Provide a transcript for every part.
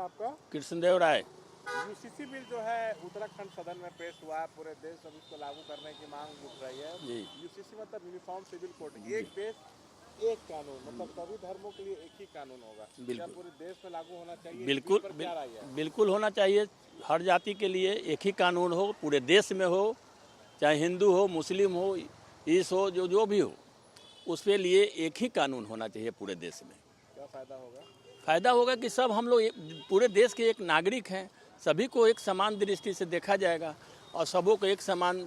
आपका? कृष्णदेव राय। UCC bill जो है उत्तराखंड सदन में पेश हुआ है, पूरे देश में इसको लागू करने की मांग उठ रही है। जी। यूसीसी मतलब यूनिफॉर्म सिविल कोड, एक देश एक कानून, मतलब सभी धर्मों के लिए एक ही कानून होगा। क्या बिल्कुल पूरे देश में लागू होना चाहिए? बिल्कुल इस पर क्या राय है? बिल्कुल होना चाहिए। हर जाति के लिए एक ही कानून हो, पूरे देश में हो, चाहे हिंदू हो, मुस्लिम हो, ईस हो, जो भी हो, उसके लिए एक ही कानून होना चाहिए पूरे देश में। क्या फायदा होगा? फायदा होगा कि सब हम लोग पूरे देश के एक नागरिक हैं, सभी को एक समान दृष्टि से देखा जाएगा और सबों को एक समान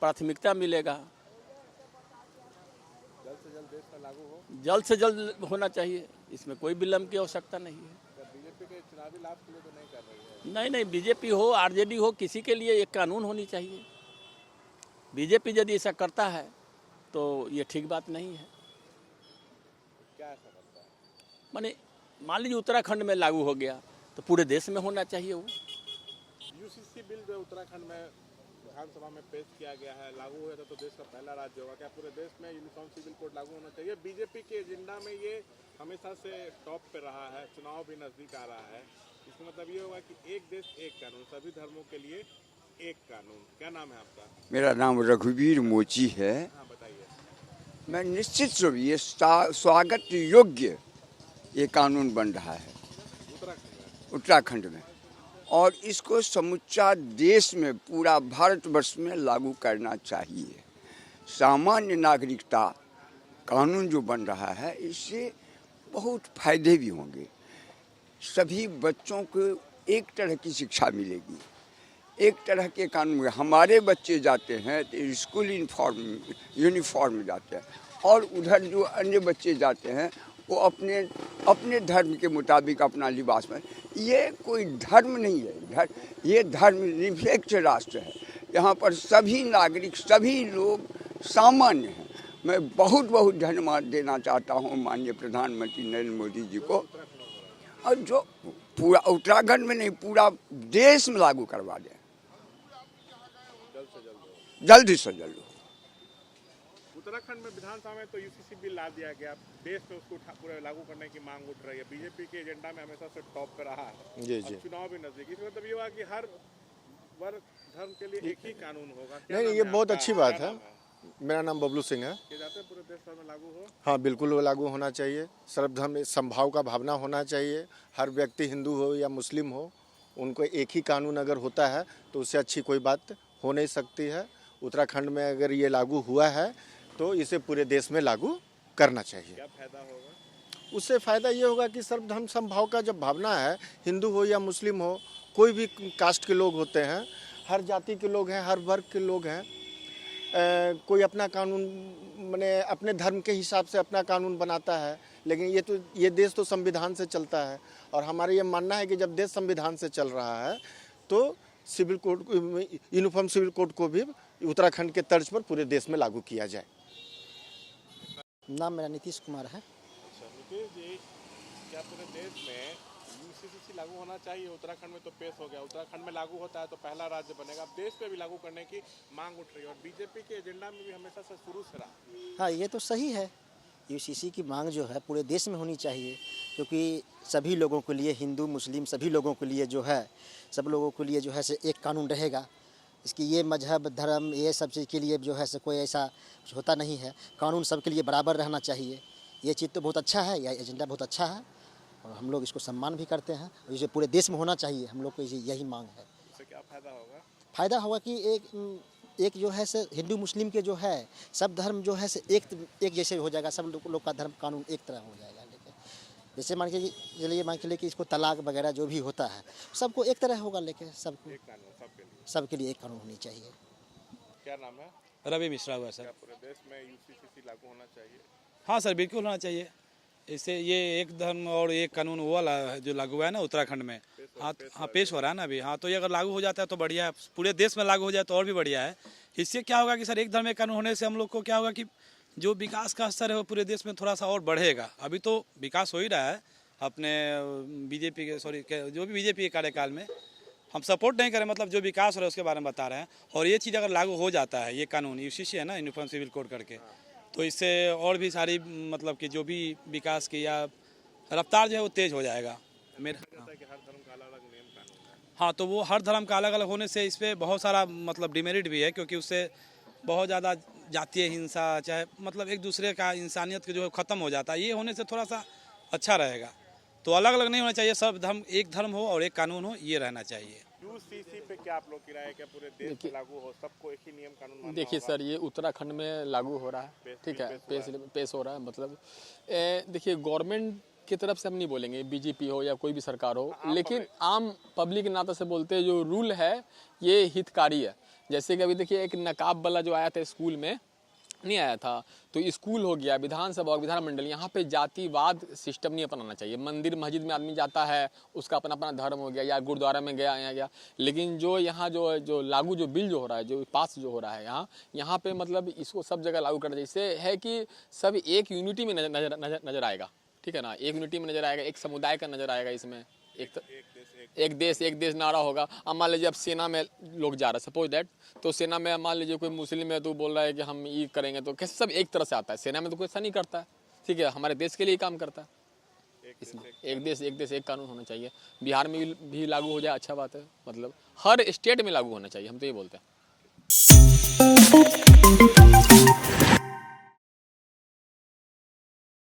प्राथमिकता मिलेगा। जल्द से जल्द देश में लागू हो? जल्द से जल्द होना चाहिए, इसमें कोई विलम्ब की आवश्यकता नहीं है। बीजेपी के चुनावी लाभ के लिए तो नहीं कर रही है? नहीं नहीं, बीजेपी हो आरजेडी हो, किसी के लिए एक कानून होनी चाहिए। बीजेपी यदि ऐसा करता है तो ये ठीक बात नहीं है। क्या ऐसा करता है? माने मान लीजिए उत्तराखंड में लागू हो गया तो पूरे देश में होना चाहिए वो। यूसीसी बिल जो उत्तराखंड में विधानसभा में पेश किया गया है, लागू हुआ था तो देश का पहला राज्य होगा। क्या पूरे देश में यूनिफॉर्म सिविल कोड लागू होना चाहिए? बीजेपी के एजेंडा में ये हमेशा से टॉप पे रहा है, चुनाव भी नजदीक आ रहा है। इसका मतलब ये होगा कि एक देश एक कानून, सभी धर्मों के लिए एक कानून। क्या नाम है आपका? मेरा नाम रघुवीर मोची है। हाँ बताइए। मैं निश्चित रूप ये स्वागत योग्य ये कानून बन रहा है उत्तराखंड में, और इसको समूचा देश में, पूरा भारतवर्ष में लागू करना चाहिए। सामान्य नागरिकता कानून जो बन रहा है, इससे बहुत फायदे भी होंगे। सभी बच्चों को एक तरह की शिक्षा मिलेगी, एक तरह के कानून। हमारे बच्चे जाते हैं तो स्कूल यूनिफॉर्म जाते हैं, और उधर जो अन्य बच्चे जाते हैं वो अपने धर्म के मुताबिक अपना लिबास में। ये कोई धर्म नहीं है, ये धर्मनिरपेक्ष राष्ट्र है। यहाँ पर सभी नागरिक, सभी लोग सामान्य हैं। मैं बहुत बहुत धन्यवाद देना चाहता हूँ माननीय प्रधानमंत्री नरेंद्र मोदी जी को, और जो पूरा उत्तराखंड में नहीं, पूरा देश में लागू करवा दें जल्द से जल्द। उत्तराखंड में विधानसभा में तो यूसीसी बिल ला दिया गया, देश में उसको पूरा लागू करने की मांग उठ रही है। बीजेपी के एजेंडा में हमेशा से टॉप पे रहा है। जी जी। चुनाव भी नजदीक, इसका मतलब ये हुआ कि हर वर्ग धर्म के लिए एक ही कानून होगा। नहीं, ये बहुत अच्छी बात है। मेरा नाम बबलू सिंह है। ये जाते पूरे देश भर में लागू हो? हाँ बिल्कुल, वो लागू होना चाहिए। सर्वधर्म समभाव का भावना होना चाहिए। हर व्यक्ति हिंदू हो या मुस्लिम हो, उनको एक ही कानून अगर होता है तो उससे अच्छी कोई बात हो नहीं सकती है। उत्तराखंड में अगर ये लागू हुआ है तो इसे पूरे देश में लागू करना चाहिए। क्या फायदा होगा? उससे फ़ायदा ये होगा कि सर्वधर्म समभाव का जब भावना है, हिंदू हो या मुस्लिम हो, कोई भी कास्ट के लोग होते हैं, हर जाति के लोग हैं, हर वर्ग के लोग हैं, कोई अपना कानून माने अपने धर्म के हिसाब से अपना कानून बनाता है। लेकिन ये देश तो संविधान से चलता है, और हमारा ये मानना है कि जब देश संविधान से चल रहा है तो civil code, uniform civil code को भी उत्तराखंड के तर्ज पर पूरे देश में लागू किया जाए। नाम मेरा नीतीश कुमार है। अच्छा नीतीश जी, क्या पूरे देश में यूसीसी लागू होना चाहिए? उत्तराखंड में तो पेश हो गया, उत्तराखंड में लागू होता है तो पहला राज्य बनेगा। अब देश पे भी लागू करने की मांग उठ रही है, और बीजेपी के एजेंडा में भी हमेशा से शुरू से रहा। हाँ, ये तो सही है। यूसीसी की मांग जो है पूरे देश में होनी चाहिए, क्योंकि सभी लोगों के लिए, हिंदू मुस्लिम सभी लोगों के लिए जो है, सब लोगों के लिए जो है से एक कानून रहेगा। इसकी ये मजहब धर्म ये सब चीज़ के लिए जो है से कोई ऐसा कुछ होता नहीं है। कानून सबके लिए बराबर रहना चाहिए। ये चीज़ तो बहुत अच्छा है, यह एजेंडा बहुत अच्छा है, और हम लोग इसको सम्मान भी करते हैं, और इसे पूरे देश में होना चाहिए। हम लोग को यही मांग है। इससे क्या फायदा होगा? फ़ायदा होगा कि एक जो है से हिंदू मुस्लिम के जो है सब धर्म जो है से एक जैसे हो जाएगा। सब लोग का धर्म कानून एक तरह हो जाएगा। लेकिन जैसे मान के चलिए, मान के लिए कि इसको तलाक वगैरह जो भी होता है सबको एक तरह होगा, लेकिन सबको एक कानून सबके लिए एक कानून होनी चाहिए। क्या नाम है? रवि मिश्रा हुआ सर। क्या पूरे देश में यूसीसी लागू होना चाहिए? हाँ सर, बिल्कुल होना चाहिए। इससे ये एक धर्म और एक कानून वो वाला है जो लागू है ना उत्तराखंड में। हाँ पेश हो रहा है ना अभी। हाँ, तो ये अगर लागू हो जाता है तो बढ़िया है, पूरे देश में लागू हो जाए तो और भी बढ़िया है। इससे क्या होगा कि सर, एक धर्म एक कानून होने से हम लोग को क्या होगा कि जो विकास का स्तर है वो पूरे देश में थोड़ा सा और बढ़ेगा। अभी तो विकास हो ही रहा है अपने बीजेपी के जो भी बीजेपी के कार्यकाल में। हम सपोर्ट नहीं करें, मतलब जो विकास हो रहा है उसके बारे में बता रहे हैं। और ये चीज़ अगर लागू हो जाता है, ये कानून यूसीसी है ना, यूनिफॉर्म सिविल कोड करके, तो इससे और भी सारी मतलब कि जो भी विकास की या रफ्तार जो है वो तेज़ हो जाएगा। मेरा कहता है कि हर धर्म का अलग अलग नियम कानून है। हाँ, तो वो हर धर्म का अलग अलग होने से इस पर बहुत सारा मतलब डिमेरिट भी है, क्योंकि उससे बहुत ज़्यादा जातीय हिंसा, चाहे मतलब एक दूसरे का इंसानियत के जो है ख़त्म हो जाता है। ये होने से थोड़ा सा अच्छा रहेगा। तो अलग अलग नहीं होना चाहिए, सब धर्म एक धर्म हो और एक कानून हो, ये रहना चाहिए। यूसीसी पे क्या आप लोग की राय है, क्या पूरे देश में लागू हो, सबको एक ही नियम कानून मानना देखिए होगा? सर, ये उत्तराखंड में लागू हो रहा है, ठीक है, पेश हो रहा है। मतलब देखिए, गवर्नमेंट की तरफ से हम नहीं बोलेंगे, बीजेपी हो या कोई भी सरकार हो, लेकिन आम पब्लिक के नाते से बोलते हैं जो रूल है ये हितकारी है। जैसे कि अभी देखिए एक नकाब वाला जो आया था स्कूल में, नहीं आया था, तो स्कूल हो गया, विधानसभा और विधानमंडल, यहाँ पे जातिवाद सिस्टम नहीं अपनाना चाहिए। मंदिर मस्जिद में आदमी जाता है, उसका अपना अपना धर्म हो गया, या गुरुद्वारा में गया यहाँ गया, लेकिन जो यहाँ जो लागू जो बिल जो हो रहा है, जो पास जो हो रहा है यहाँ पे मतलब इसको सब जगह लागू करना चाहिए। इससे है कि सब एक यूनिटी में नजर आएगा, ठीक है ना, एक यूनिटी में नजर आएगा, एक समुदाय का नजर आएगा इसमें। एक देश नारा होगा। अब मान लीजिए अब सेना में लोग जा रहे हैं, सपोज दैट, तो सेना में मान लीजिए कोई मुस्लिम है तो बोल रहा है कि हम ये करेंगे, तो कैसे सब एक तरह से आता है। सेना में तो कोई ऐसा नहीं करता है, ठीक है, हमारे देश के लिए काम करता है। इसमें एक देश एक कानून होना चाहिए। बिहार में भी लागू हो जाए, अच्छा बात है, मतलब हर स्टेट में लागू होना चाहिए, हम तो ये बोलते हैं।